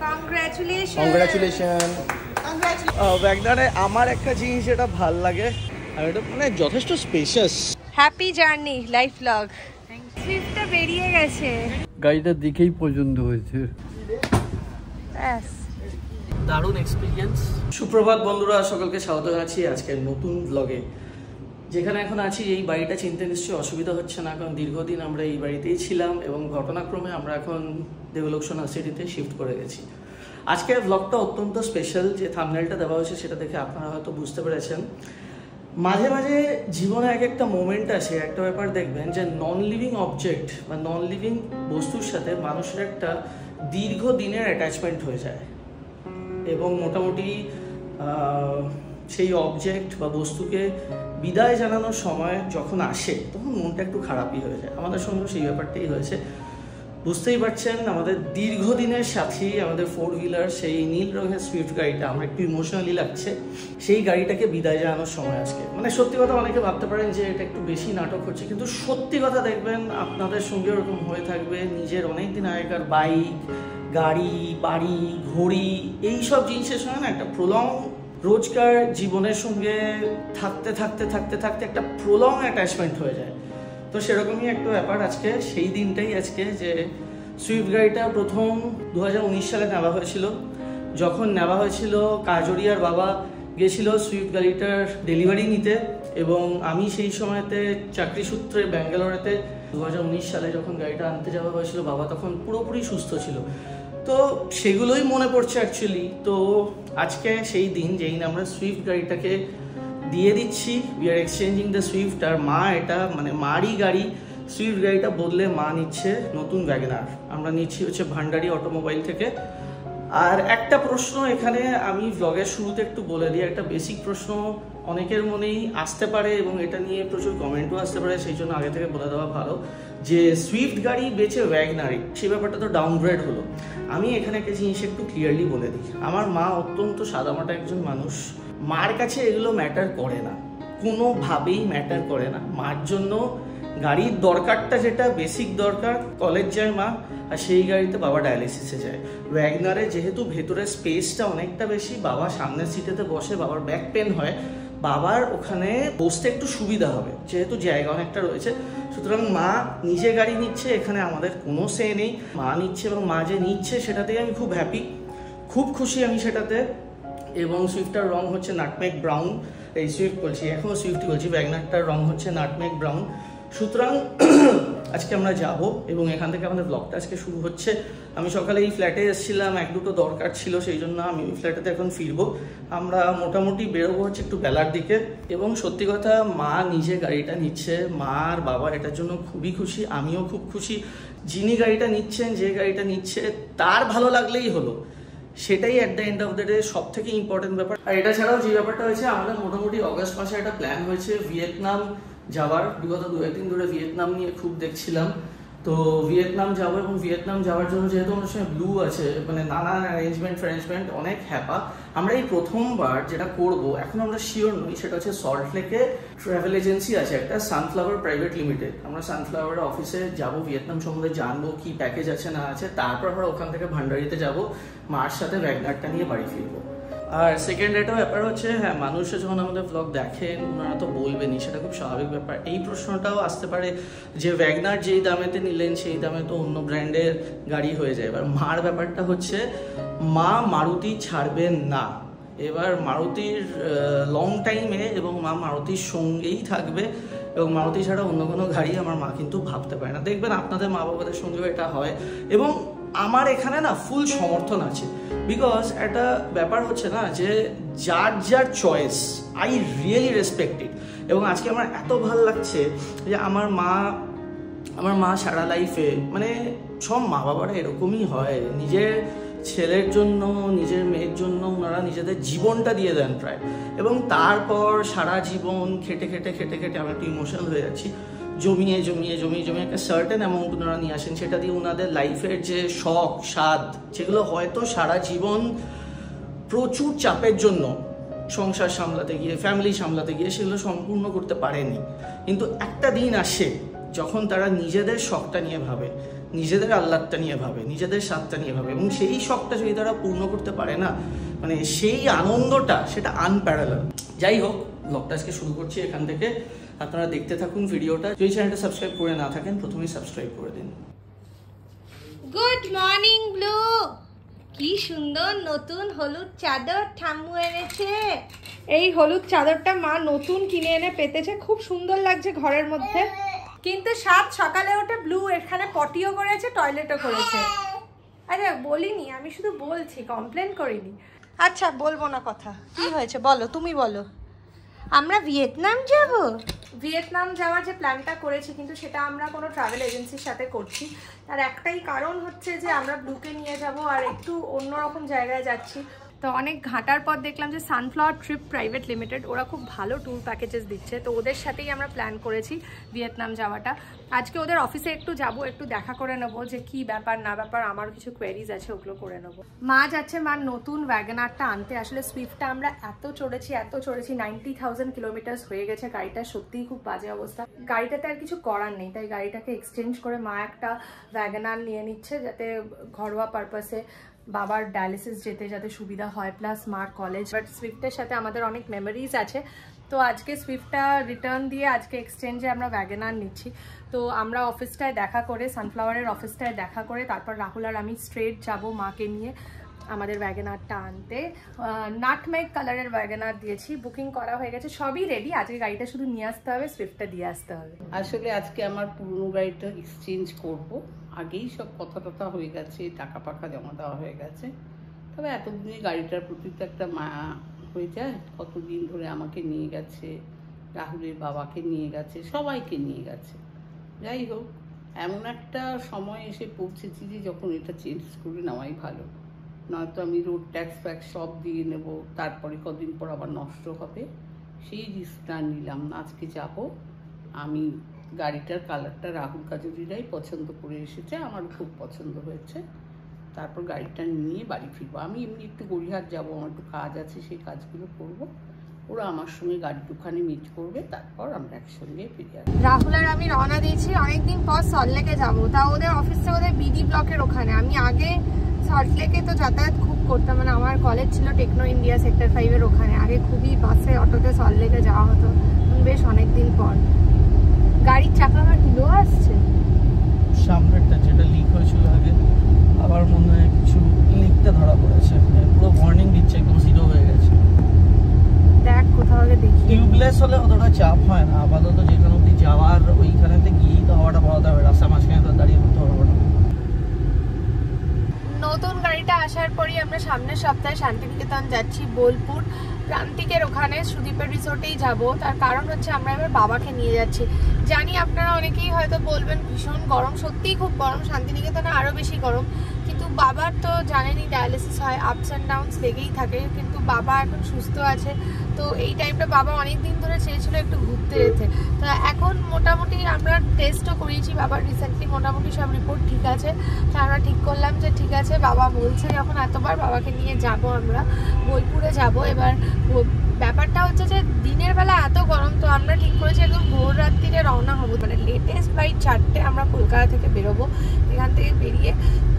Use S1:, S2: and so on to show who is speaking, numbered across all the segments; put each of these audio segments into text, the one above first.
S1: Congratulation. ব্যাগনারে আমার একটা জিনিস যেটা ভাল লাগে আর এটা মানে যথেষ্ট spacious.
S2: Happy journey life blog. সুইফটটা বেরিয়ে গেছে,
S1: গাড়িটা দেখেই পছন্দ হয়েছে।
S2: ব্যাস
S1: দারুণ এক্সপিরিয়েন্স। সুপ্রভাত বন্ধুরা, সকলকে স্বাগত জানাচ্ছি আজকের নতুন ব্লগে। যেখানে এখন আছি এই বাড়িটা চিনতে নিশ্চয়ই অসুবিধা হচ্ছে না, কারণ দীর্ঘদিন আমরা এই বাড়িতেই ছিলাম এবং ঘটনাক্রমে আমরা এখন দেবলোক সিটিতে শিফট করে গেছি। আজকের ব্লগটা অত্যন্ত স্পেশাল। যে থাম্বনেলটা দেওয়া হয়েছে সেটা দেখে আপনারা হয়তো বুঝতে পেরেছেন। মাঝে মাঝে জীবনে এক একটা মোমেন্ট আসে, একটা ব্যাপার দেখবেন যে নন লিভিং অবজেক্ট বা নন লিভিং বস্তুর সাথে মানুষের একটা দীর্ঘদিনের অ্যাটাচমেন্ট হয়ে যায় এবং মোটামুটি সেই অবজেক্ট বা বস্তুকে বিদায় জানানোর সময় যখন আসে তখন মনটা একটু খারাপই হয়ে যায়। আমাদের সঙ্গে সেই ব্যাপারটাই হয়েছে। বুঝতেই পারছেন, আমাদের দীর্ঘদিনের সাথী, আমাদের 4 হুইলার সেই নীল রঙের সুইফট গাড়িটা আমার একটু ইমোশনালি লাগছে। সেই গাড়িটাকে বিদায় জানানোর সময় আজকে। মানে সত্যি কথা, অনেকে ভাবতে পারেন যে এটা একটু বেশি নাটক হচ্ছে, কিন্তু সত্যি কথা দেখবেন আপনাদের সঙ্গে ওরকম হয়ে থাকবে। নিজের অনেক দিন আগেকার বাইক, গাড়ি, বাড়ি, ঘড়ি, এইসব জিনিসের সঙ্গে না একটা প্রলং রোজকার জীবনের সঙ্গে থাকতে থাকতে থাকতে থাকতে একটা প্রলং অ্যাটাচমেন্ট হয়ে যায়। তো সেরকমই একটা ব্যাপার আজকে। সেই দিনটাই আজকে যে সুইফট গাড়িটা প্রথম 2019 সালে নেওয়া হয়েছিল। যখন নেওয়া হয়েছিল কাজরিয়ার বাবা গেছিল সুইফট গাড়িটার ডেলিভারি নিতে এবং আমি সেই সময়তে চাকরি সূত্রে ব্যাঙ্গালোরেতে 2019 সালে যখন গাড়িটা আনতে যাওয়া হয়েছিল, বাবা তখন পুরোপুরি সুস্থ ছিল। তো সেগুলোই মনে পড়ছে অ্যাকচুয়ালি। তো আজকে সেই দিন যেই আমরা সুইফট গাড়িটাকে দিয়ে দিচ্ছি, we are exchanging the Swift. আর মা এটা মানে মারই গাড়ি, সুইফট গাড়িটা বদলে মা নিচ্ছে নতুন ওয়াগনার। আমরা নিচ্ছি হচ্ছে ভান্ডারি অটোমোবাইল থেকে। আর একটা প্রশ্ন এখানে আমি ব্লগের শুরুতে একটু বলে দিই, একটা বেসিক প্রশ্ন অনেকের মনেই আসতে পারে এবং এটা নিয়ে প্রচুর কমেন্টও আসতে পারে, সেই জন্য আগে থেকে বলে দেওয়া ভালো যে সুইফট গাড়ি বেচে ওয়াগনারি, সেই ব্যাপারটা তো ডাউনগ্রেড হলো। আমি এখানে একটা জিনিস একটু ক্লিয়ারলি বলে দিই। আমার মা অত্যন্ত সাদামাটা একজন মানুষ। মার কাছে এগুলো ম্যাটার করে না, কোনোভাবেই ম্যাটার করে না। মার জন্য গাড়ির দরকারটা যেটা বেসিক দরকার, কলেজ যায় মা, আর সেই গাড়িতে বাবা ডায়ালিসিসে যায়। ওয়াগনারে যেহেতু ভেতরের স্পেসটা অনেকটা বেশি, বাবা সামনের সিটেতে বসে, বাবার ব্যাক পেন হয়, বাবার ওখানে বসতে একটু সুবিধা হবে যেহেতু জায়গা অনেকটা রয়েছে। সুতরাং মা নিজে গাড়ি নিচ্ছে, এখানে আমাদের কোনো সে নেই। মা নিচ্ছে এবং মা যে নিচ্ছে সেটাতেই আমি খুব হ্যাপি, খুব খুশি আমি সেটাতে। এবং সুইফটটার রং হচ্ছে নাটমেগ ব্রাউন। এই সুইফট বলছি, এখনও সুইফটই বলছি, ওয়াগনারটার রং হচ্ছে নাটমেগ ব্রাউন। সুতরাং আজকে আমরা যাব এবং এখান থেকে আমাদের ব্লগটা আজকে শুরু হচ্ছে। আমি সকালে এই ফ্ল্যাটে এসেছিলাম, এক দুটো দরকার ছিল, সেই জন্য আমি ওই ফ্ল্যাটেতে এখন ফিরবো। আমরা মোটামুটি বেরোবো হচ্ছে একটু বেলার দিকে। এবং সত্যি কথা, মা নিজে গাড়িটা নিচ্ছে, মা আর বাবার এটার জন্য খুবই খুশি, আমিও খুব খুশি। যিনি গাড়িটা নিচ্ছেন, যে গাড়িটা নিচ্ছে, তার ভালো লাগলেই হলো, সেটাই at the end of the day সব থেকে ইম্পর্টেন্ট ব্যাপার। আর এটা ছাড়াও যে ব্যাপারটা হয়েছে, আমাদের মোটামুটি অগস্ট মাসে একটা প্ল্যান হয়েছে ভিয়েতনাম যাওয়ার। বিগত 2-1 দিন ধরে ভিয়েতনাম নিয়ে খুব দেখছিলাম। তো ভিয়েতনাম যাবো এবং ভিয়েতনাম যাওয়ার জন্য যেহেতু আমার সঙ্গে ব্লু আছে, মানে নানান অ্যারেঞ্জমেন্ট অনেক হ্যাপা। আমরা এই প্রথমবার যেটা করব, এখন আমরা শিওর নই, সেটা হচ্ছে সল্ট লেকে ট্রাভেল এজেন্সি আছে একটা, সানফ্লাওয়ার প্রাইভেট লিমিটেড। আমরা সানফ্লাওয়ার অফিসে যাব, ভিয়েতনাম সম্বন্ধে জানবো কি প্যাকেজ আছে না আছে, তারপর আমরা ওখান থেকে ভান্ডারিতে যাব, মার সাথে ওয়াগনারটা নিয়ে বাড়ি ফিরবো। আর সেকেন্ড একটা ব্যাপার হচ্ছে, হ্যাঁ, মানুষে যখন আমাদের ব্লগ দেখেন ওনারা তো বলবেনই, সেটা খুব স্বাভাবিক ব্যাপার। এই প্রশ্নটাও আসতে পারে যে ওয়াগনার যেই দামেতে নিলেন সেই দামে তো অন্য ব্র্যান্ডের গাড়ি হয়ে যায়। এবার মার ব্যাপারটা হচ্ছে, মা মারুতি ছাড়বেন না। এবার মারুতির লং টাইমে এবং মা মারুতির সঙ্গেই থাকবে এবং মারুতি ছাড়া অন্য কোনো গাড়ি আমার মা কিন্তু ভাবতে পারে না। দেখবেন আপনাদের মা বাবাদের সঙ্গেও এটা হয় এবং আমার এখানে না ফুল সমর্থন আছে। বিকজ একটা ব্যাপার হচ্ছে না যে যার যার চয়েস, আই রিয়েলি রেসপেক্ট ইট। এবং আজকে আমার এত ভালো লাগছে যে আমার মা সারা লাইফে, মানে সব মা বাবারা এরকমই হয়, নিজের ছেলের জন্য, নিজের মেয়ের জন্য ওনারা নিজেদের জীবনটা দিয়ে দেন প্রায়। এবং তারপর সারা জীবন খেটে খেটে খেটে খেটে আমি একটু ইমোশনাল হয়ে যাচ্ছি, জমিয়ে একটা সার্টেন অ্যামাউন্ট ওনারা নিয়ে আসেন, সেটা দিয়ে ওনাদের লাইফের যে শখ স্বাদ, যেগুলো হয়তো সারা জীবন প্রচুর চাপের জন্য সংসার সামলাতে গিয়ে, ফ্যামিলি সামলাতে গিয়ে সেগুলো সম্পূর্ণ করতে পারেনি। কিন্তু একটা দিন আসে যখন তারা নিজেদের শখটা নিয়ে ভাবে, নিজেদের আহ্লাদটা নিয়ে ভাবে, নিজেদের স্বাদটা নিয়ে ভাবে, এবং সেই শখটা যদি তারা পূর্ণ করতে পারে না, মানে সেই আনন্দটা সেটা আনপ্যারালাল। যাই হোক, ব্লগটা আজকে শুরু করছি এখান থেকে। আপনারা দেখতে থাকুন ভিডিওটা। যদি চ্যানেলটা সাবস্ক্রাইব করে না থাকেন, প্রথমেই সাবস্ক্রাইব করে দিন।
S2: Good morning blue. কি সুন্দর নতুন হলুদ চাদর ঠাম্মু এনেছে। এই হলুদ চাদরটা মা নতুন কিনে এনে পেতেছে, খুব সুন্দর লাগছে ঘরের মধ্যে। কিন্তু সাত সকালে ওঠে ব্লু এখানে পটিও করেছে, টয়লেটও করেছে। আরে বলিনি, আমি শুধু বলছি, কমপ্লেন করিনি। আচ্ছা বলবো না কথা, কি হয়েছে বলো, তুমি বলো। আমরা ভিয়েতনাম যাব। ভিয়েতনাম যাওয়ার যে প্ল্যানটা করেছি, কিন্তু সেটা আমরা কোনো ট্রাভেল এজেন্সির সাথে করছি। তার একটাই কারণ হচ্ছে যে আমরা ব্লুকে নিয়ে যাব আর একটু অন্যরকম জায়গায় যাচ্ছি। তো অনেক ঘাটার পর দেখলাম যে সানফ্লাওয়ার ট্রিপ প্রাইভেট লিমিটেড ওরা খুব ভালো ট্যুর প্যাকেজেস দিচ্ছে, তো ওদের সাথেই আমরা প্ল্যান করেছি ভিয়েতনাম যাওয়াটা। আজকে ওদের অফিসে একটু যাব, একটু দেখা করে নেবো যে কি ব্যাপার না ব্যাপার, আমারও কিছু কোয়েরিজ আছে, ওগুলো করে নেবো। মা যাচ্ছে মার নতুন ওয়াগনারটা আনতে। আসলে সুইফটটা আমরা এত চড়েছি 90,000 কিলোমিটার হয়ে গেছে, গাড়িটা সত্যিই খুব বাজে অবস্থা। গাড়িটাতে আর কিছু করার নেই, তাই গাড়িটাকে এক্সচেঞ্জ করে মা একটা ওয়াগনার নিয়ে নিচ্ছে, যাতে ঘরোয়া পারপাসে বাবার ডায়ালিসিস যেতে যাতে সুবিধা হয়, প্লাস মার কলেজ। বাট সুইফটের সাথে আমাদের অনেক মেমোরিজ আছে, তো আজকে সুইফটটা রিটার্ন দিয়ে আজকে এক্সচেঞ্জে আমরা ওয়াগনার নিচ্ছি। তো আমরা অফিসটায় দেখা করে, সানফ্লাওয়ারের অফিসটায় দেখা করে তারপর রাহুল আর আমি স্ট্রেট যাব মাকে নিয়ে আমাদের ওয়াগনারটা আনতে। নাটমেগ কালারের ওয়াগনার দিয়েছি, বুকিং করা হয়ে গেছে, সবই রেডি। আজকে গাড়িটা শুধু নিয়ে আসতে হবে, সুইফটটা দিয়ে আসতে হবে।
S3: আসলে আজকে আমার পুরনো গাড়িটা এক্সচেঞ্জ করব, আগেই সব কথা টথা হয়ে গেছে, টাকা পাকা জমা দেওয়া হয়ে গেছে। তবে এতদিনে গাড়িটার প্রতি তো একটা মায়া হয়ে যায়। কতদিন ধরে আমাকে নিয়ে গেছে, রাহুলের বাবাকে নিয়ে গেছে, সবাইকে নিয়ে গেছে। যাই হোক, এমন একটা সময় এসে পৌঁছেছি যে যখন এটা চেঞ্জ করে নেওয়াই ভালো, নয়তো আমি রোড ট্যাক্স ফ্যাক্স সব দিয়ে নেব, তারপরে কদিন পর আবার নষ্ট হবে। সেই রিস্কটা নিলাম না। আজকে যাব। আমি গাড়িটার কালারটা রাহুল কাজুরিরাই পছন্দ করে এসেছে, আমার খুব পছন্দ হয়েছে। তারপর গাড়িটা নিয়ে বাড়ি ফিরবো। আমি এমনি একটু গড়িয়াহাট যাবো, আমার একটু কাজ আছে, সেই কাজগুলো করব। ওরা আমার সঙ্গে গাড়ি দুখানে মিট করবে, তারপর আমরা একসঙ্গে ফিরে আসবো।
S2: রাহুল আর আমি রওনা দিয়েছি অনেকদিন পর সল্টলেকে যাবো। তা ওদের অফিসটা ওদের বিডি ব্লকের ওখানে। আমি আগে সল্টলেকে তো যাতায়াত খুব করতাম, মানে আমার কলেজ ছিল টেকনো ইন্ডিয়া সেক্টর 5-এর ওখানে। আগে খুবই বাসে অটোতে সল্টলেকে যাওয়া হতো, বেশ অনেকদিন পর। গাড়ির চাকা আমার কিলো আসছে,
S1: সামনেরটা যেটা লিক হয়েছিল আগে, আবার মনে হয় কিছু লিকটা ধরা পড়েছে, পুরো ওয়ার্নিং দিচ্ছে, একদম জিরো হয়ে গেছে।
S2: দেখ কোথাও আগে দেখি।
S1: টিউবলেস হলে অতটা চাপ হয় না, আপাতত যেখানে অব্দি যাওয়ার ওইখানেতে গিয়েই তো হাওয়াটা পাওয়াতে হবে, রাস্তা মাঝখানে তো দাঁড়িয়ে করতে হবে না।
S2: নতুন গাড়িটা আসার পরই আমরা সামনের সপ্তাহে শান্তিনিকেতন যাচ্ছি, বোলপুর প্রান্তিকের ওখানে সুদীপের রিসোর্টেই যাব। তার কারণ হচ্ছে আমরা এবার বাবাকে নিয়ে যাচ্ছি। জানি আপনারা অনেকেই হয়তো বলবেন ভীষণ গরম, সত্যিই খুব গরম, শান্তিনিকেতনে আরও বেশি গরম। কিন্তু বাবার তো জানেনই ডায়ালিসিস হয়, আপস অ্যান্ড ডাউনস লেগেই থাকে, কিন্তু বাবা এখন সুস্থ আছে। তো এই টাইমটা বাবা অনেক দিন ধরে চেয়েছিল একটু ঘুরতে যেতে। তো এখন মোটামুটি আমরা টেস্টও করিয়েছি বাবার, রিসেন্টলি মোটামুটি সব রিপোর্ট ঠিক আছে। তো আমরা ঠিক করলাম যে ঠিক আছে, বাবা বলছে যখন এতবার, বাবাকে নিয়ে যাব আমরা, বোলপুরে যাব। এবার ব্যাপারটা হচ্ছে যে দিনের বেলা এত গরম, তো আমরা ঠিক করেছি একদম ভোর রাত্রিরে রওনা হবো, মানে লেটেস্ট বাই 4টে আমরা কলকাতা থেকে বেরোবো। এখান থেকে বেরিয়ে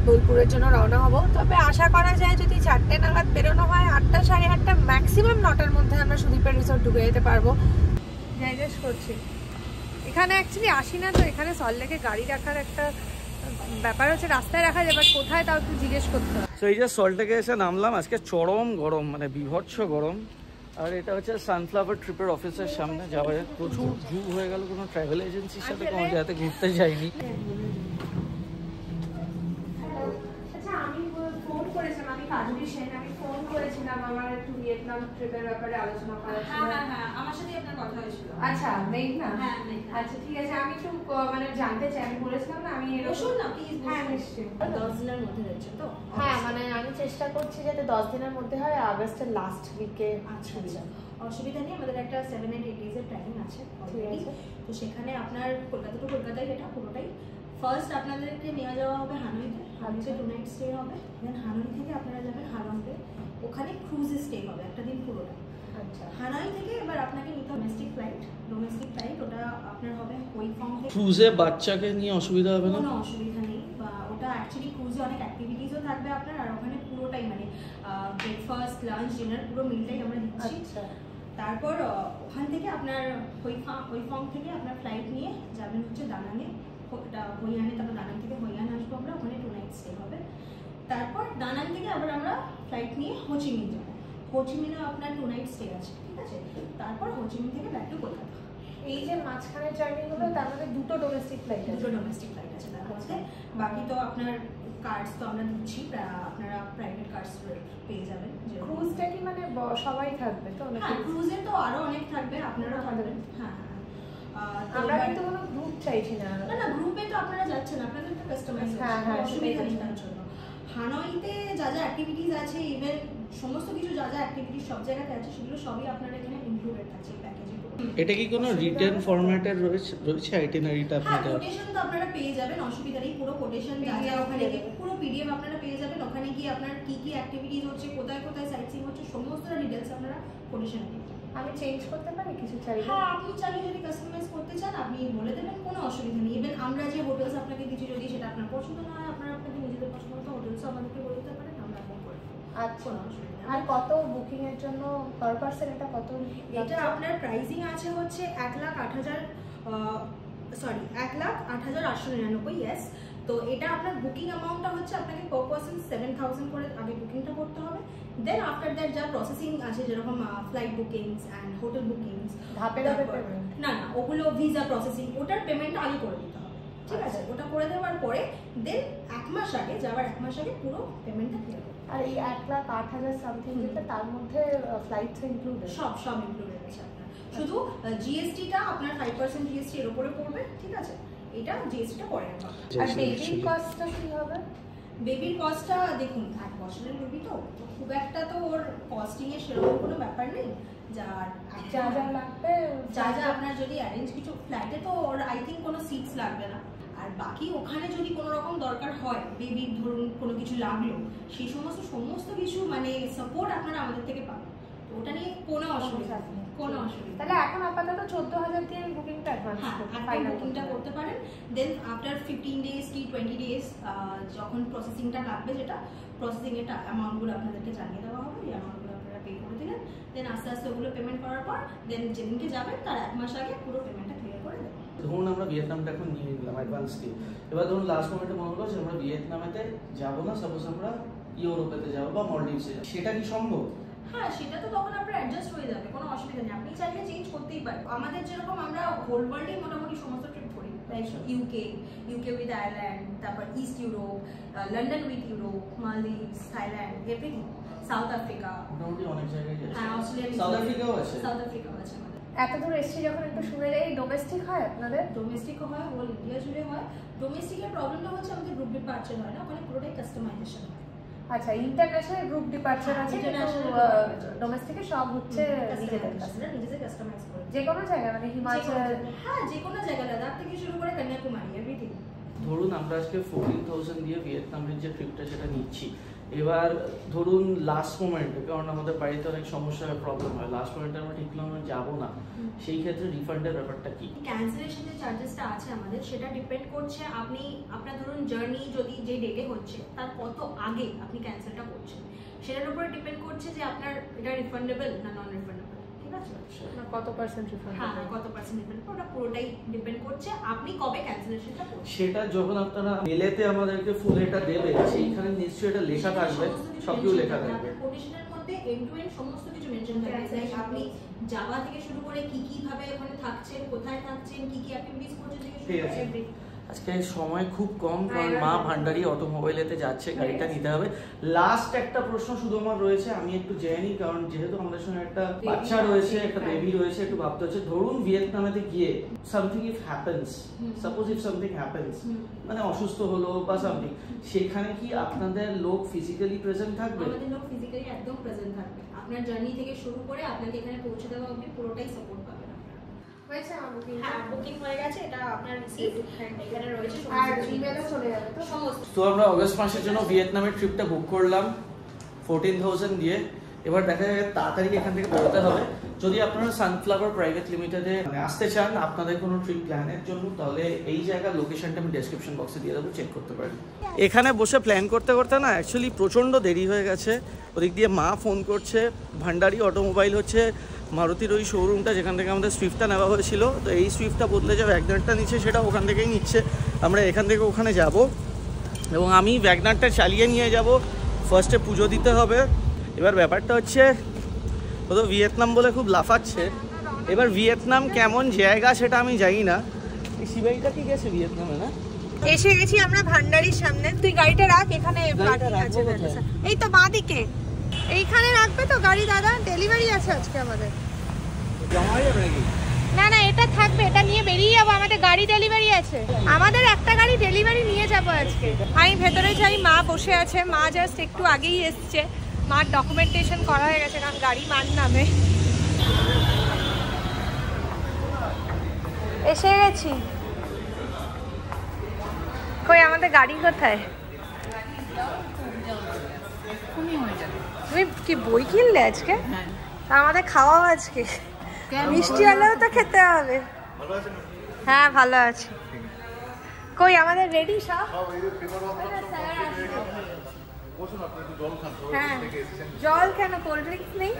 S2: বোলপুরের জন্য রওনা হবো। তবে আশা করা যায় যদি 4টে নাগাদ বেরোনো হয়, 8টা সাড়ে 8টা ম্যাক্সিমাম 9টার মধ্যে আমরা সুদীপের রিসোর্ট ঢুকে যেতে পারবো। জিজ্ঞেস করছি, এখানে অ্যাকচুয়ালি আসি না তো, এখানে সল্টলেকে গাড়ি রাখার একটা ব্যাপার হচ্ছে, রাস্তায় রাখা যায়, বাট কোথায় তাও একটু জিজ্ঞেস করতে হবে।
S1: তো এই যে সল্টলেকে এসে নামলাম, আজকে চরম গরম, মানে বিভৎস গরম। আর এটা হচ্ছে সানফ্লাওয়ার ট্রিপের অফিসের সামনে যাওয়া, প্রচুর যুগ হয়ে গেল কোনো ট্রাভেল এজেন্সির সাথে কোনো জায়গাতে ঘুরতে যাইনি।
S2: আমার একটু ভিয়েতনাম ট্রিপের ব্যাপারে আলোচনা করার ছিল। হ্যাঁ আমার সাথে আপনার কথা হয়েছিল। আচ্ছা মেঘনা, হ্যাঁ আচ্ছা ঠিক আছে, আমি একটু মানে জানতে চাই। আমি বলেছিলাম না আমি বসুন না প্লিজ। হ্যাঁ নিশ্চয়ই 10 দিনের মধ্যে হচ্ছে তো। হ্যাঁ মানে আমি চেষ্টা করছি যাতে 10 দিনের মধ্যে হয়, আগস্টের লাস্ট উইকে। আচ্ছা অসুবিধা নেই, আমাদের একটা 7-8 ডেজের প্ল্যানিং আছে অলরেডি। তো সেখানে আপনার কলকাতা টু কলকাতায় এটা পুরোটাই। ফার্স্ট আপনাদেরকে নিয়ে যাওয়া হবে হানয়তে, হানয়তে 2 নাইট স্টে হবে। দেন হানয় থেকে আপনারা যাবেন হালংতে, ওখানে ক্রুজে স্টে হবে একটা দিন পুরোটা। আচ্ছা হানয় থেকে এবার আপনাকে নিতে হবে ডোমেস্টিক ফ্লাইট, ওটা আপনার হবে হুইফং থেকে।
S1: ক্রুজে বাচ্চাকে নিয়ে অসুবিধা হবে না?
S2: কোনো অসুবিধা নেই, ব্রেকফাস্ট লাঞ্চ ডিনার পুরো মিলটাই আমরা দিচ্ছি। তারপর ওখান থেকে আপনার হইফং থেকে আপনার ফ্লাইট নিয়ে যাবেন হচ্ছে দানাঙে, ওটা হইয়ানে, তারপর দানাং থেকে হইয়ান আসবো আমরা, ওখানে 2 নাইট স্টে হবে। তারপর দানাং থেকে আবার আমরা ফ্লাইট নিয়ে হোচিমিন যাবো, হোচিমিনে আপনার 2 নাইট স্টে আছে, ঠিক আছে। তারপর হোচিমিন থেকে ব্যাক টু কলকাতা।
S4: এই যে মাঝখানের জার্নিগুলো তার মধ্যে 2টো ডোমেস্টিক ফ্লাইট আছে,
S2: 2টো ডোমেস্টিক ফ্লাইট আছে তার মধ্যে। বাকি তো আপনার কার্ডস তো আমরা দিচ্ছি, আপনারা প্রাইভেট কার্ডস পেয়ে যাবেন।
S4: ক্রুজটা কি মানে সবাই থাকবে তো?
S2: হ্যাঁ, ক্রুজে তো আরো অনেক থাকবে, আপনারা থাকবেন। হ্যাঁ,
S4: আমরা কিন্তু কোনো গ্রুপ চাইছি না।
S2: না, গ্রুপে তো আপনারা যাচ্ছেন, আপনাদের তো কাস্টমাইজ অসুবিধা নেই তার জন্য। হানয়তে যা যা অ্যাক্টিভিটিস আছে, ইভেন সমস্ত কিছু যা যা অ্যাক্টিভিটিস সব জায়গাতে আছে, সেগুলো সবই আপনারা এখানে ইনক্লুডেড আছে এই প্যাকেজে।
S1: এটা কি কোনো রিটার্ন ফরম্যাটের রয়েছে আইটিনারিটা আপনাদের?
S2: হ্যাঁ, কোটেশন তো আপনারা পেয়ে যাবেন, অসুবিধা নেই। পুরো কোটেশন যা যা ওখানে গিয়ে পুরো পিডিএফ আপনারা পেয়ে যাবেন। ওখানে গিয়ে আপনার কি কি অ্যাক্টিভিটিস হচ্ছে, কোথায় কোথায় সাইট সিইং হচ্ছে, সমস্ত ডিটেইলস আপনারা কোটেশনে পেয়ে যাবেন।
S4: আমি চেঞ্জ করতে পারি কিছু চাইলে?
S2: হ্যাঁ, আপনি চাইলে যদি কাস্টমাইজ করতে চান আপনি বলে দেবেন, কোনো অসুবিধা নেই। ইভেন আমরা যে হোটেলস আপনাকে দিচ্ছি, যদি সেটা আপনার পছন্দ না হয়, আপনারা আপনাদের নিজেদের পছন্দ মতো হোটেলসও আমাদেরকে বলে দিতে পারেন, আমরা আপনাকে করে দেবো।
S4: আচ্ছা,
S2: কোনো অসুবিধা নেই।
S4: আর কত বুকিং এর জন্য পার পারসন এটা কত?
S2: এটা আপনার প্রাইসিং আছে হচ্ছে 1,08,899। ইয়েস, তো এটা আপনার বুকিং অ্যামাউন্টটা হচ্ছে আপনাকে পার পারসন 7,000 করে আগে বুকিংটা করতে হবে। দেন আফটার দ্যাট যা প্রসেসিং আছে, যেরকম flight bookings and hotel bookings,
S4: ধাপে ধাপে পেমেন্ট?
S2: না, ওগুলো ভিসা প্রসেসিং, ওটার পেমেন্টটা আগে করে দিতে হবে, ঠিক আছে। ওটা করে দেওয়ার পরে দেন 1 মাস আগে, যাওয়ার 1 মাস আগে পুরো পেমেন্টটা ক্লিয়ার হবে।
S4: আর এই 1,08,000 সামথিং যেটা, তার মধ্যে ফ্লাইটস ইনক্লুডেড?
S2: সব ইনক্লুডেড আছে আপনার। শুধু জিএসটিটা আপনার 5% জিএসটি এর উপরে পড়বে, ঠিক আছে। এটা জিএসটিটা পরে হবে।
S4: আর বেবির কস্টটা কি হবে?
S2: বেবির কস্টটা দেখুন, 1 বছরের বেবি তো খুব একটা তো ওর কস্টিং এর সেরকম কোনো ব্যাপার নেই। যা
S4: লাগবে,
S2: যা আপনার যদি অ্যারেঞ্জ কিছু, ফ্ল্যাটে তো ওর আই থিঙ্ক কোনো সিটস লাগবে না। আর বাকি ওখানে যদি কোনো রকম দরকার হয়, বেবির ধরুন কোনো কিছু লাগলো, সেই সমস্ত কিছু মানে সাপোর্ট আপনারা আমাদের থেকে পাবেন। ওটা নিয়ে কোনো অসুবিধা নেই, কোনো অসুবিধা।
S4: তাহলে এখন আপাতত 14,000 দিয়ে বুকিংটা অ্যাডভান্স
S2: বুকিংটা করতে পারেন। দেন আফটার 15 ডেজ কি 20 ডেজ যখন প্রসেসিংটা লাগবে, যেটা প্রসেসিং এর অ্যামাউন্টগুলো আপনাদেরকে জানিয়ে দেওয়া হবে, এই অ্যামাউন্টগুলো আপনারা পে করে দিলেন। দেন আস্তে আস্তে ওগুলো পেমেন্ট করার পর দেন যেদিনকে যাবেন তার 1 মাস আগে পুরো পেমেন্টটা ক্লিয়ার করে দেবেন।
S1: ধরুন আমরা ভিয়েতনামটা এখন নিয়ে নিলাম অ্যাডভান্স দিয়ে, এবার ধরুন লাস্ট মোমেন্টে মনে হলো যে আমরা ভিয়েতনামেতে যাবো না, সাপোজ আমরা ইউরোপেতে যাবো বা মলডিভসে যাবো, সেটা কি সম্ভব?
S2: হ্যাঁ, সেটা তো তখন আপনার অ্যাডজাস্ট হয়ে যাবে, কোনো অসুবিধা নেই। আপনি চাইলে চেঞ্জ করতেই পারেন। আমাদের যেরকম আমরা হোল ওয়ার্ল্ডে মোটামুটি সমস্ত ট্রিপ করি, লাইক ইউকে উইথ আয়ারল্যান্ড, তারপর east Europe, London with Europe, Maldives, Thailand, everything, south Africa,
S1: মোটামুটি অনেক জায়গায় যাচ্ছে।
S2: হ্যাঁ, অস্ট্রেলিয়া,
S1: সাউথ আফ্রিকাও আছে।
S2: সাউথ আফ্রিকাও আছে আমাদের।
S4: এত দূর এসছি যখন একটু শুনে যাই, ডোমেস্টিক হয় আপনাদের?
S2: ডোমেস্টিকও হয়, হোল ইন্ডিয়া জুড়ে হয়। ডোমেস্টিকের প্রবলেমটা হচ্ছে আমাদের গ্রুপ ডিপার্চার হয় না, ওখানে পুরোটাই কাস্টমাইজেশন হয়।
S4: আচ্ছা, ইন্টারন্যাশনাল গ্রুপ ডিপার্চার আছে, কিন্তু ডোমেস্টিকে সব হচ্ছে নিজেদের
S2: কাস্টমাইজ করে।
S4: যে কোনো জায়গা মানে হিমাচল?
S2: হ্যাঁ, যে কোনো জায়গা, লাদাখ থেকে শুরু করে কন্যাকুমারী, এভরিথিং।
S1: ধরুন আমরা আজকে 14,000 দিয়ে ভিয়েতনামের যে ট্রিপটা সেটা নিচ্ছি, এবার ধরুন লাস্ট মোমেন্টে, কারণ আমাদের বাড়িতে অনেক সমস্যা হয়, প্রবলেম হয়, লাস্ট মোমেন্টে আমরা ঠিক আমরা যাবো না, সেই ক্ষেত্রে রিফান্ডের ব্যাপারটা কি?
S2: ক্যান্সেলেশন যে চার্জেসটা আছে আমাদের, সেটা ডিপেন্ড করছে আপনি আপনার ধরুন জার্নি যদি যে ডেটে হচ্ছে তার কত আগে আপনি ক্যান্সেলটা করছেন, সেটার উপরে ডিপেন্ড করছে যে আপনার এটা রিফান্ডেবল না নন রিফান্ডেবল, ঠিক আছে।
S4: কত পার্সেন্ট রিফান্ড?
S2: হ্যাঁ, কত পার্সেন্ট রিফান্ড, ওটা পুরোটাই ডিপেন্ড করছে আপনি কবে ক্যান্সেলেশনটা করছেন।
S1: সেটা যখন আপনারা মেলেতে আমাদেরকে ফুল এটা দেবে, সেইখানে নিশ্চয়ই এটা লেখা থাকবে, সবকিছু লেখা থাকবে।
S2: কোটেশনের মধ্যে এন্ড টু এন্ড সমস্ত কিছু মেনশন থাকবে, লাইক আপনি যাওয়া থেকে শুরু করে কি কি ভাবে ওখানে থাকছেন, কোথায় থাকছেন, কি কি অ্যাক্টিভিটিস করছেন থেকে শুরু করে এভরিথিং।
S1: আজকে সময় খুব কম, কারণ মা ভান্ডারি অটোমোবাইলেতে যাচ্ছে, গাড়িটা নিতে হবে। লাস্ট একটা প্রশ্ন শুধু আমার রয়েছে, আমি একটু জেনে নিই, কারণ যেহেতু আমাদের সঙ্গে একটা বাচ্চা রয়েছে, একটা বেবি রয়েছে, একটু ভাবতে হচ্ছে। ধরুন ভিয়েতনামেতে গিয়ে something if happens, suppose if something happens, মানে অসুস্থ হলো বা সামথিং, সেখানে কি আপনাদের লোক ফিজিক্যালি প্রেজেন্ট থাকবে?
S2: আমাদের লোক ফিজিক্যালি একদম প্রেজেন্ট থাকবে, আপনার জার্নি থেকে শুরু করে আপনাকে এখানে পৌঁছে দেওয়া অবধি পুরোটাই সাপোর্ট পাবেন।
S4: হয়েছে আমার বুকিং?
S2: হ্যাঁ, বুকিং হয়ে গেছে, এটা আপনার রিসিপ্ট এখানে রয়েছে,
S4: আর ইমেলও চলে যাবে তো?
S2: সমস্ত।
S1: তো আমরা অগস্ট মাসের জন্য ভিয়েতনামের ট্রিপটা বুক করলাম 14,000 দিয়ে। এবার দেখা যায় তাড়াতাড়ি এখান থেকে বেরোতে হবে। যদি আপনারা সানফ্লাওয়ার প্রাইভেট লিমিটেডে আসতে চান আপনাদের কোনো ট্রিপ প্ল্যানের জন্য, তাহলে এই জায়গার লোকেশনটা আমি ডেসক্রিপশন বক্সে দিয়ে দেবো, চেক করতে পারেন। এখানে বসে প্ল্যান করতে করতে না অ্যাকচুয়ালি প্রচণ্ড দেরি হয়ে গেছে। ওদিক দিয়ে মা ফোন করছে, ভান্ডারি অটোমোবাইল হচ্ছে মারুতির ওই শোরুমটা যেখান থেকে আমাদের সুইফটটা নেওয়া হয়েছিল, তো এই সুইফটটা বদলে যে ওয়াগনারটা নিচ্ছে সেটা ওখান থেকেই নিচ্ছে। আমরা এখান থেকে ওখানে যাব এবং আমি ওয়াগনারটা চালিয়ে নিয়ে যাব। ফার্স্টে পুজো দিতে হবে। এবার ব্যাপারটা হচ্ছে ও তো ভিয়েতনাম বলে খুব লাফাচ্ছে, এবার ভিয়েতনাম কেমন জায়গা সেটা আমি জানি না। এই শিবাইটা কি গেছে ভিয়েতনামে না?
S2: এসে গেছি আমরা ভান্ডারির সামনে। তুই গাড়িটা রাখ এখানে, এই তো বাঁ দিকে এইখানে রাখবে তো গাড়ি। দাদা ডেলিভারি আছে আজকে আমাদের।
S1: জমা যাবে নাকি?
S2: না না, এটা থাকবে, এটা নিয়ে বেরিয়ে যাবো। আমাদের গাড়ি ডেলিভারি আছে, আমাদের একটা গাড়ি ডেলিভারি নিয়ে যাবো আজকে। আমি ভেতরে যাই, মা বসে আছে। মা জাস্ট একটু আগেই এসছে, মার ডকুমেন্টেশন করা হয়ে গেছে কারণ গাড়ি মার নামে। এসে গেছি। কই আমাদের গাড়ি কোথায়? তুমি কি বই কিনলে আজকে? আমাদের খাওয়াও আজকে, মিষ্টি হলেও তো খেতে হবে। হ্যাঁ ভালো আছে। কই আমাদের রেডি সব? হ্যাঁ জল কেন, কোল্ড ড্রিঙ্কস নেই?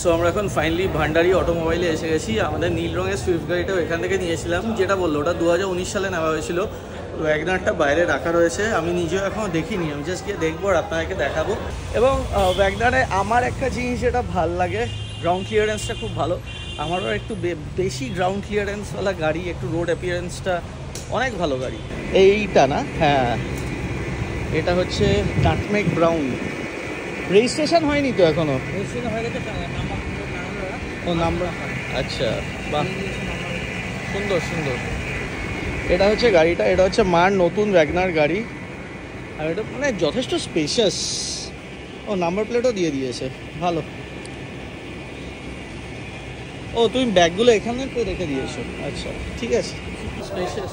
S1: সো আমরা এখন ফাইনালি ভান্ডারি অটোমোবাইলে এসে গেছি। আমাদের নীল রঙের সুইফট গাড়িটাও এখান থেকে নিয়েছিলাম, যেটা বললো ওটা 2019 সালে নেওয়া হয়েছিল। ওয়াগনারটা বাইরে রাখা রয়েছে, আমি নিজেও এখনও দেখিনি, আমি জাস্ট গিয়ে দেখবো আর আপনাদেরকে দেখাবো। এবং ওয়াগনারে আমার একটা জিনিস যেটা ভাল লাগে, গ্রাউন্ড ক্লিয়ারেন্সটা খুব ভালো। আমারও একটু বেশি গ্রাউন্ড ক্লিয়ারেন্সওয়ালা গাড়ি, একটু রোড অ্যাপিয়ারেন্সটা অনেক ভালো গাড়ি। এইটা না? হ্যাঁ, এটা হচ্ছে নাটমেগ ব্রাউন। রেজিস্ট্রেশন হয়নি তো এখনো? ও নাম্বার, আচ্ছা বাহ, সুন্দর সুন্দর। এটা হচ্ছে গাড়িটা, এটা হচ্ছে মার নতুন ওয়াগনার গাড়ি। আর এটা মানে যথেষ্ট স্পেশাস। ও নাম্বার প্লেটও দিয়ে দিয়েছে, ভালো। ও তুমি ব্যাগগুলো এখানে তো রেখে দিয়েছো, আচ্ছা ঠিক আছে। স্পেশাস।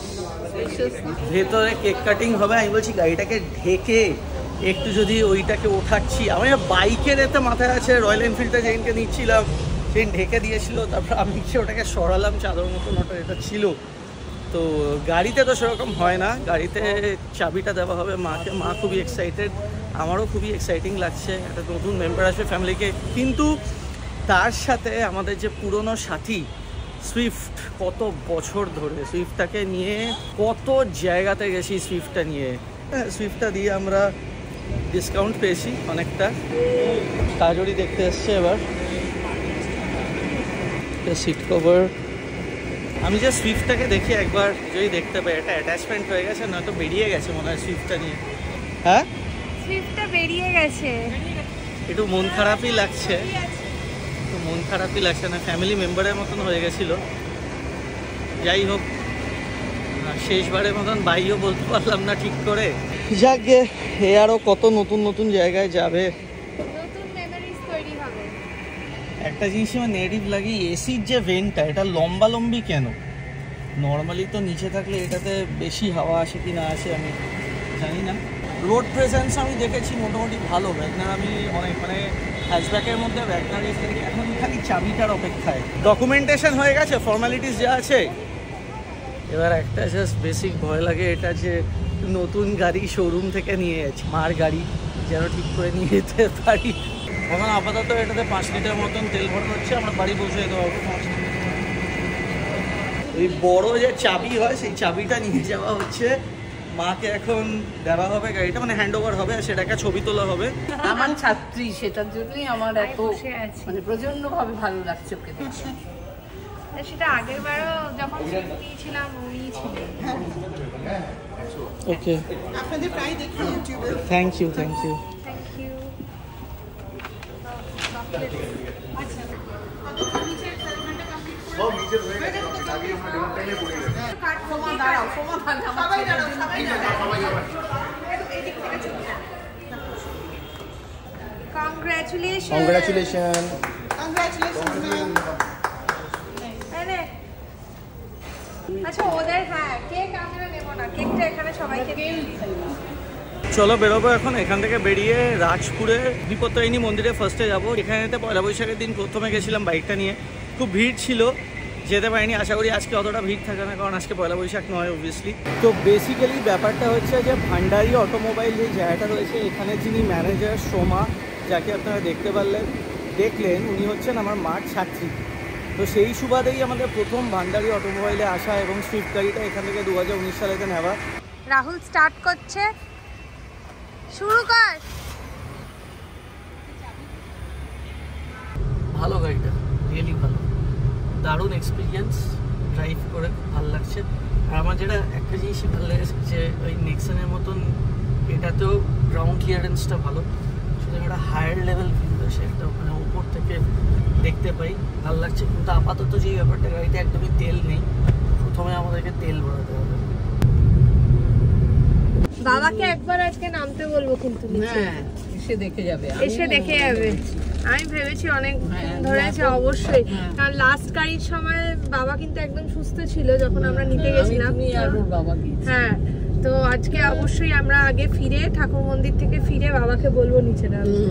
S1: ভেতরে কেক কাটিং হবে। আমি বলছি গাড়িটাকে ঢেকে একটু যদি ওইটাকে ওঠাচ্ছি, আমার বাইকের এতে মাথায় আছে রয়্যাল এনফিল্ডটা যেদিনকে নিচ্ছিলাম সেদিন ঢেকে দিয়েছিল, তারপর আমি ওটাকে সরালাম চাদর মতন, ওটা এটা ছিল। তো গাড়িতে তো সেরকম হয় না, গাড়িতে চাবিটা দেওয়া হবে মাকে। মা খুবই এক্সাইটেড, আমারও খুবই এক্সাইটিং লাগছে, একটা নতুন মেম্বার আসবে ফ্যামিলিকে। কিন্তু তার সাথে আমাদের যে পুরনো সাথী সুইফট, কত বছর ধরে সুইফটটাকে নিয়ে কত জায়গাতে গেছি সুইফটটা নিয়ে। হ্যাঁ, সুইফটটা দিয়ে আমরা ডিসকাউন্ট পেয়েছি অনেকটা। কাজরি দেখতে এসছে এবার, সিট কভার। আমি যে সুইফটটাকে দেখি একবার যদি দেখতে পাই, এটা অ্যাটাচমেন্ট হয়ে গেছে, নয়তো বেরিয়ে গেছে মনে হয় সুইফটটা নিয়ে। হ্যাঁ
S2: সুইফটটা বেরিয়ে গেছে,
S1: একটু মন খারাপই লাগছে, একটু মন খারাপই লাগছে না, ফ্যামিলি মেম্বারের মতন হয়ে গেছিলো। যাই হোক, শেষবারের মতন বাইও বলতে পারলাম না ঠিক করে। যাক গে, এ আরও কত নতুন নতুন জায়গায় যাবে,
S2: নতুন মেমোরিজ তৈরি হবে।
S1: একটা জিনিস আমার নেগেটিভ লাগে, এসির যে ভেন্টটা এটা লম্বা লম্বি কেন? নর্মালি তো নিচে থাকলে এটাতে বেশি হাওয়া আসে কি না আসে আমি জানি না। রোড প্রেজেন্স আমি দেখেছি মোটামুটি ভালো। ওয়াগনার আমি অনেক মানে হ্যাচব্যাকের মধ্যে ওয়াগনার এখন খালি চাবিটার অপেক্ষায়। ডকুমেন্টেশন হয়ে গেছে, ফর্মালিটিস যা আছে। এবার একটা জাস্ট বেসিক ভয় লাগে, এটা যে নতুন গাড়ি শোরুম থেকে নিয়ে যাচ্ছি, মার গাড়ি যেন ঠিক করে নিয়ে যেতে পারি। এখন আপাতত এটাতে 5 লিটার মতন তেল ভরা হচ্ছে, আমরা বাড়ি পৌঁছে যেতে পারবো 5 লিটার। ওই বড় যে চাবি হয় সেই চাবিটা নিয়ে যাওয়া হচ্ছে, মাকে এখন দেওয়া হবে গাড়িটা, মানে হ্যান্ড ওভার হবে, সেটাকে ছবি তোলা হবে।
S3: আমার ছাত্রী, সেটার জন্যই আমার এত মানে প্রচন্ডভাবে ভালো লাগছে ওকে দেখে।
S2: সেটা আগের বারও যখন নিয়েছিলাম উনিই ছিলেন।
S1: ওকে,
S5: আপনাদের প্রায় দেখি ইউটিউবে।
S1: Thank you thank you.
S2: Thank you. Congratulations.
S5: Congratulations.
S2: আচ্ছা ওদের, হ্যাঁ কেক আমরা নেবো না, কেকটা এখানে সবাইকে দিয়ে দিই।
S1: চলো বেরোবো এখন। এখান থেকে বেরিয়ে রাজপুরে বিপত্তারিণী মন্দিরে ফার্স্টে যাবো। এখানেতে পয়লা বৈশাখের দিন প্রথমে গেছিলাম বাইকটা নিয়ে, খুব ভিড় ছিল, যেতে পারিনি। আশা করি আজকে অতটা ভিড় থাকে না, কারণ আজকে পয়লা বৈশাখ নয় অবভিয়াসলি। তো বেসিক্যালি ব্যাপারটা হচ্ছে যে ভান্ডারি অটোমোবাইল যে জায়গাটা রয়েছে, এখানে যিনি ম্যানেজার সোমা, যাকে আপনারা দেখলেন, উনি হচ্ছেন আমার মার ছাত্রী। তো সেই সুবাদেই আমাদের প্রথম ভান্ডারি অটোমোবাইলে আসা এবং সুইফট গাড়িটা এখান থেকে 2019 সালেতে নেওয়া।
S2: রাহুল স্টার্ট করছে, শুরু কর।
S1: ভালো গাড়িটা, রিয়েলি ভালো, দারুণ এক্সপিরিয়েন্স, ড্রাইভ করে ভালো লাগছে। আর আমার যেটা একটা জিনিসই ভালো লেগেছে যে ওই নেক্সনের মতন এটাতেও গ্রাউন্ড ক্লিয়ারেন্সটা ভালো, সুতরাং একটা হায়ার লেভেল ভিউ আসে, একটা মানে উপর থেকে দেখতে পাই, ভালো লাগছে। কিন্তু আপাতত যে ব্যাপারটা, গাড়িতে একদমই তেল নেই, প্রথমে আমাদেরকে তেল ভরাতে হবে।
S2: বাবাকে একবার আজকে নামতে বলবো কিন্তু নিচে,
S3: এসে দেখে যাবে।
S2: আমি ভেবেছি অনেক ধরে আছে অবশ্যই, কারণ লাস্ট গাড়ির সময় বাবা কিন্তু একদম সুস্থ ছিল যখন আমরা নিতে গেছিলাম। হ্যাঁ, তো আজকে অবশ্যই আমরা আগে ফিরে ঠাকুর মন্দির থেকে ফিরে বাবাকে বলবো নিচে নামতে।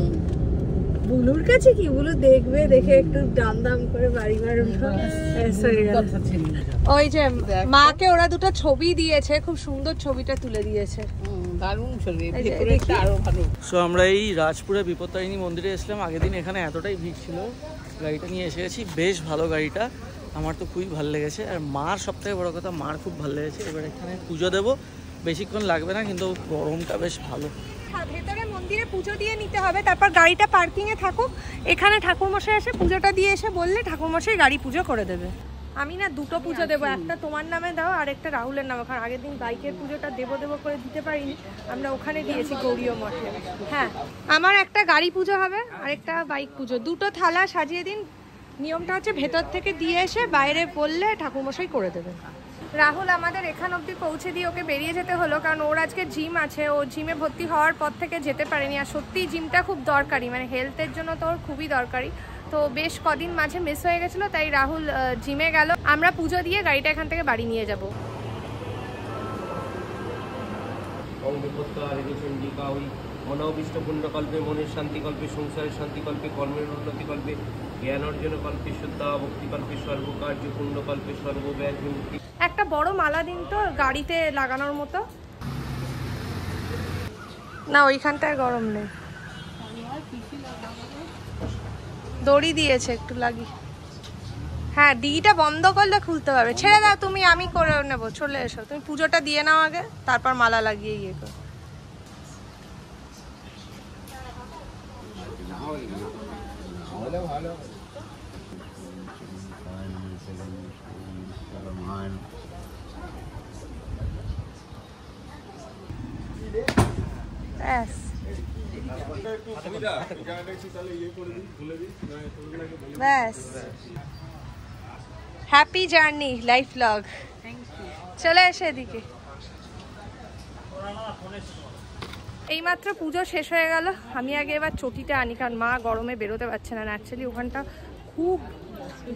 S2: বুলুর কাছে কি, বুলু দেখবে, দেখে একটু দাম দাম করে বাড়ি মারবো। ওই যে মাকে ওরা দুটো ছবি দিয়েছে, খুব সুন্দর ছবিটা তুলে দিয়েছে,
S3: দারুণ ছবি।
S1: সো আমরা এই রাজপুরে বিপত্তারিণী মন্দিরে এসলাম। আগের দিন এখানে এতটাই ভিড় ছিল, গাড়িটা নিয়ে এসে গেছি। বেশ ভালো গাড়িটা, আমার তো খুবই ভালো লেগেছে। আর মার সব থেকে বড়ো কথা, মার খুব ভালো লেগেছে। এবার এখানে পুজো দেবো, বেশিক্ষণ লাগবে না, কিন্তু গরমটা বেশ ভালো।
S2: ভেতরে মন্দিরে পুজো দিয়ে নিতে হবে, তারপর গাড়িটা পার্কিং এ থাকুক। এখানে ঠাকুরমশাই এসে পুজোটা দিয়ে এসে বললে ঠাকুরমশাই গাড়ি পুজো করে দেবে। আমি না দুটো পুজো দেবো, একটা তোমার নামে দাও আর একটা রাহুলের নামে, কারণ আগের দিন বাইকের পুজোটা দেবো করে দিতে পারিনি, আমরা ওখানে দিয়েছি গৌরীয় মঠে। হ্যাঁ, আমার একটা গাড়ি পুজো হবে আর একটা বাইক পুজো, দুটো থালা সাজিয়ে দিন। নিয়মটা হচ্ছে ভেতর থেকে দিয়ে এসে বাইরে বললে ঠাকুরমশাই করে দেবে। রাহুল আমাদের এখান অবধি পৌঁছে দিয়ে ওকে বেরিয়ে যেতে হলো, কারণ ওর আজকে জিম আছে, ও জিমে ভর্তি হওয়ার পর থেকে যেতে পারেনি। আর সত্যিই জিমটা খুব দরকারি, মানে হেলথের জন্য তো ওর খুবই দরকারি। তো বেশ কদিন মাঝে মিস হয়ে গেছিলো, তাই রাহুল জিমে গেল। আমরা পুজো দিয়ে গাড়িটা এখান থেকে বাড়ি নিয়ে যাবো।
S6: অনাবিষ্ট পুণ্যকল্পে, মনের শান্তিকল্পে, সংসারের শান্তিকল্পে, কর্মের উন্নতিকল্পে, জ্ঞান অর্জন কল্পে, শ্রদ্ধা ভক্তিকল্পে, সর্বকার্য পুণ্যকল্পে, সর্বব্যাধি মুক্তি।
S2: একটা বড় মালা দিন তো গাড়িতে লাগানোর মতো। না, ওইখানটায় গরম নেই, দড়ি দিয়েছে একটু লাগি। হ্যাঁ, ডিটা বন্ধ করলে খুলতে পারবে। ছেড়ে দাও তুমি, আমি করে নেবো, চলে এসো। তুমি পুজোটা দিয়ে নাও আগে, তারপর মালা লাগিয়ে ইয়ে করো। ব্যাস, হ্যাপি জার্নি লাইফ ব্লগ। চলে এসে এদিকে। এইমাত্র পুজো শেষ হয়ে গেল, আমি আগে এবার চটিটা আনি, কারণ মা গরমে বেরোতে পারছে না। অ্যাকচুয়ালি ওখানটা খুব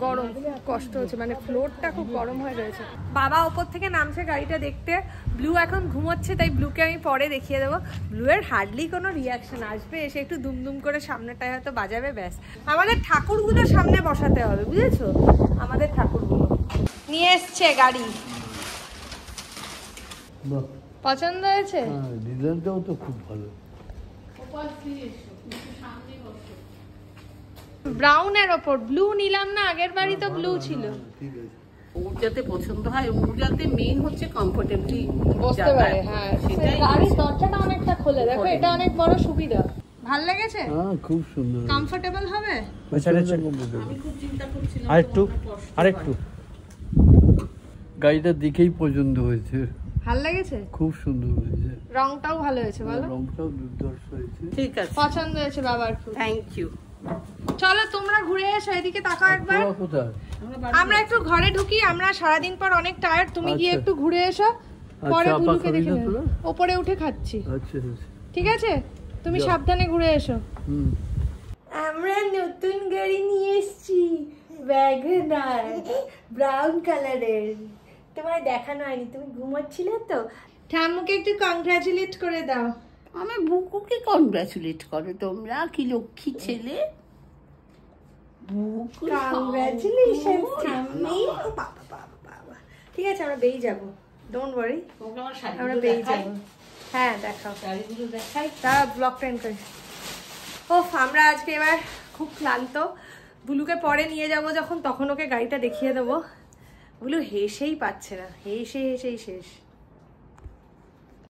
S2: গরম, খুব কষ্ট হচ্ছে, মানে ফ্লোরটা খুব গরম হয়ে রয়েছে। বাবা ওপর থেকে নামছে গাড়িটা দেখতে, ব্লু এখন ঘুমোচ্ছে, তাই ব্লুকে আমি পরে দেখিয়ে দেবো। ব্লুয়ের হার্ডলি কোনো রিয়াকশন, আসবে এসে একটু দুমদুম করে সামনেটায় হয়তো বাজাবে, ব্যাস। আমাদের ঠাকুরগুলো সামনে বসাতে হবে, বুঝেছো? আমাদের ঠাকুরগুলো নিয়ে এসছে গাড়ি। পছন্দ হয়েছে?
S7: ডিজাইনটাও তো খুব ভালো।
S2: ব্রাউনের ওপর ব্লু নিলাম না, আগের বাড়ি তো ব্লু ছিল।
S3: ওর যাতে পছন্দ হয়, ওর যাতে মেইন হচ্ছে কমফোর্টেবলি
S2: বসতে পারে। হ্যাঁ, গাড়ির দরজাটা অনেকটা খোলে, দেখো এটা অনেক বড় সুবিধা। ভাল লেগেছে?
S7: হ্যাঁ, খুব সুন্দর।
S2: কমফোর্টেবল হবে?
S3: আমি খুব চিন্তা করছিলাম
S7: আরেকটু গাড়িটা দেখেই পছন্দ হয়েছে।
S2: ভাল লেগেছে?
S7: খুব সুন্দর হয়েছে,
S2: রংটাও ভালো হয়েছে, বলো?
S7: রংটাও দুর্ধর্ষ হয়েছে।
S3: ঠিক আছে,
S2: পছন্দ হয়েছে বাবার খুব।
S3: Thank you.
S2: চলো তোমরা ঘুরে এসো, এদিকে তাকাও একবার।
S7: কোথায়?
S2: আমরা একটু ঘরে ঢুকি, আমরা সারাদিন পর অনেক টায়ার্ড। তুমি গিয়ে একটু ঘুরে এসো, পরে বুলুকে দেখে নেব। উপরে উঠে খাচ্ছি।
S7: আচ্ছা,
S2: ঠিক আছে, তুমি সাবধানে ঘুরে এসো। আমরা নতুন গাড়ি নিয়ে এসেছি, ওয়াগনার, ব্রাউন কালারের। তোমায় দেখানো হয়নি, তুমি ঘুমাচ্ছিলে তো। ঠাম্মুকে একটু কংগ্রাচুলেট করে দাও।
S3: আমার বুকুকে কনগ্রাচুলেট করো তোমরা, কি লক্ষ্মী ছেলে।
S2: কংগ্রাচুলেশন ঠাম্মি। বাবা বাবা বাবা, ঠিক আছে আমরা বেরিয়ে যাবো, ডোন্ট ওয়ারি, আমরা বেরিয়ে যাবো। হ্যাঁ দেখাও, দেখাই তারা ব্লগটা এন্ড করি। ওফ, আমরা আজকে এবার খুব ক্লান্ত। বুলুকে পরে নিয়ে যাব যখন, তখন ওকে গাড়িটা দেখিয়ে দেবো। বুলু হেসেই পাচ্ছে না, হেসেই শেষ।